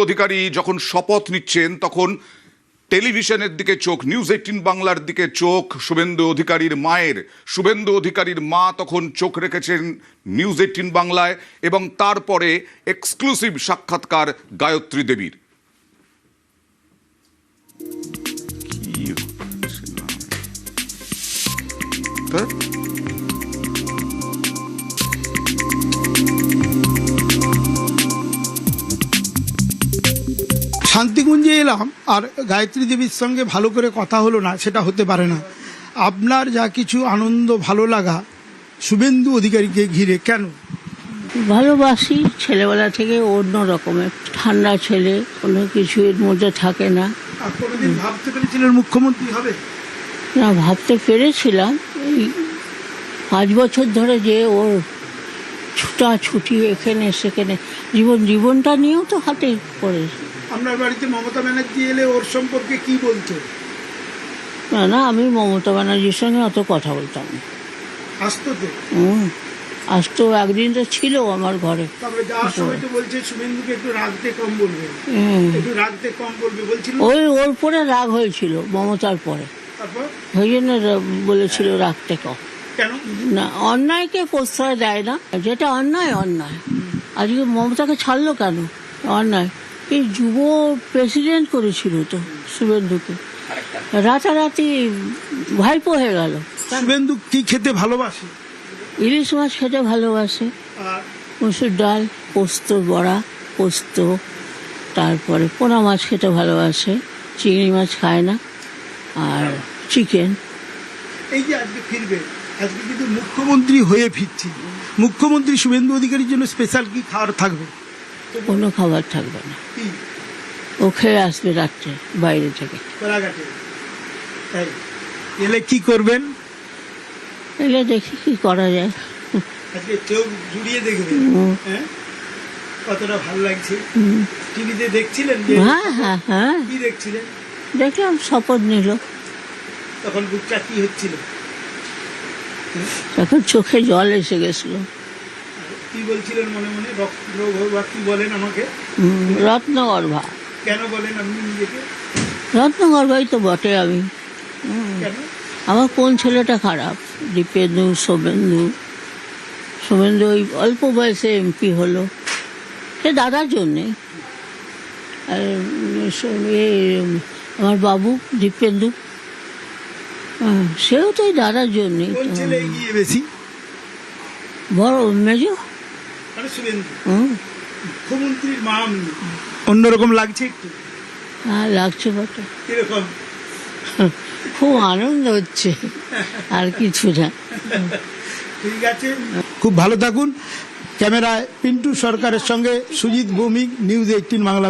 অধিকারী যখন শপথ নিচ্ছেন তখন টেলিভিশনের দিকে চোখ, নিউজ 18 বাংলার দিকে চোখ শুভেন্দু অধিকারীর মায়ের। শুভেন্দু অধিকারীর মা তখন চোখ রেখেছেন নিউজ 18 বাংলায় এবং তারপরে এক্সক্লুসিভ সাক্ষাৎকার গায়ত্রী দেবীর। শান্তিকুঞ্জে এলাম আর গায়ত্রী দেবীর সঙ্গে ভালো করে কথা হলো না, সেটা হতে পারে না। আপনার যা কিছু আনন্দ ভালো লাগা শুভেন্দু অধিকারীকে ঘিরে, কেন? ভালোবাসি, ছেলেবেলা থেকে অন্য রকমের ঠান্ডা ছেলে, কোনো কিছু এর মধ্যে থাকে না। আর কোনোদিন ভাবতে পেরেছিলেন মুখ্যমন্ত্রী হবে? না, ভাবতে পেরেছিলাম। এই 5 বছর ধরে যে ওর ছুটাছুটি এখানে সেখানে, জীবনটা নিয়েও তো হাতে পড়ে। আপনার বাড়িতে মমতা ব্যানার্জি এলে ওর সম্পর্কে কি বলতো? না, আমি মমতা ব্যানার্জির সঙ্গে অত কথা বলতাম না। আসতো তো? আসতো, একদিন তো ছিল আমার ঘরে। তারপরে যাওয়ার সময় তো বলছে শুভেন্দুকে একটু রাখতে কম বলবে, একটু রাখতে কম বলবে বলছিল। ওর পরে রাগ হয়েছিল মমতার পরে, তারপর ওই জন্য বলেছিল রাখতে কম। কেন? না, অন্যায়কে প্রশ্রয় দেয় না, যেটা অন্যায় অন্যায়। আজকে মমতাকে ছাড়লো কেন? অন্যায়। এই যুব প্রেসিডেন্ট করেছিল তো শুভেন্দুকে, রাতারাতি ভাইপো হয়ে গেল। শুভেন্দু কি খেতে ভালোবাসে? ইলিশ মাছ খেতে ভালোবাসে, আর মসুর ডাল, পোস্ত বড়া, পোস্ত, তারপরে পোনা মাছ খেতে ভালোবাসে, চিংড়ি মাছ খায় না, আর চিকেন। এই যে আজকে ফিরবে, আজকে কিন্তু মুখ্যমন্ত্রী হয়ে ফিরছি, মুখ্যমন্ত্রী শুভেন্দু অধিকারীর জন্য স্পেশাল কি খাবার থাকবে? কোনো খাবার থাকবে না, কি ও খেয়ে আসবে রাত্রে বাইরে থেকে। কোলাঘাটে তাই এলে কি করবেন? এলে দেখি কি করা যায়। আজকে চোখ জুড়িয়ে দেখবেন, হ্যাঁ? কতটা ভালো লাগছে। টিভিতে দেখছিলেন যে? হ্যাঁ, কি দেখছিলেন? দেখলাম শপথ নিল, তখন বুকটা কি হচ্ছিল? তখন চোখে জল এসে গেছিল। কি বলছিলেন মনে মনে? কি বলেন আমাকে? রত্নগর্ভা। কেন বলেন আপনি নিজেকে? রত্নগর্ভাই তো বটে আমি। কেন? আমার কোন ছেলেটা খারাপ? দীপেন্দু, শুভেন্দু ওই অল্প বয়সে এমপি হলো, সে দাদার জন্যে। আর আমার বাবু দীপেন্দু, সেও তো ওই দাদার জন্যে। কোন ছেলে এগিয়ে বেশি? বড় মেজ, মানে শুভেন্দু। মুখ্যমন্ত্রীর মা অন্যরকম লাগছে একটু? হ্যাঁ, লাগছে বটে। কিরকম? খুব আনন্দ হচ্ছে, আর কিছু না। ঠিক আছে, খুব ভালো থাকুন। ক্যামেরায় পিন্টু সরকারের সঙ্গে সুজিত ভৌমিক, নিউজ 18 বাংলা।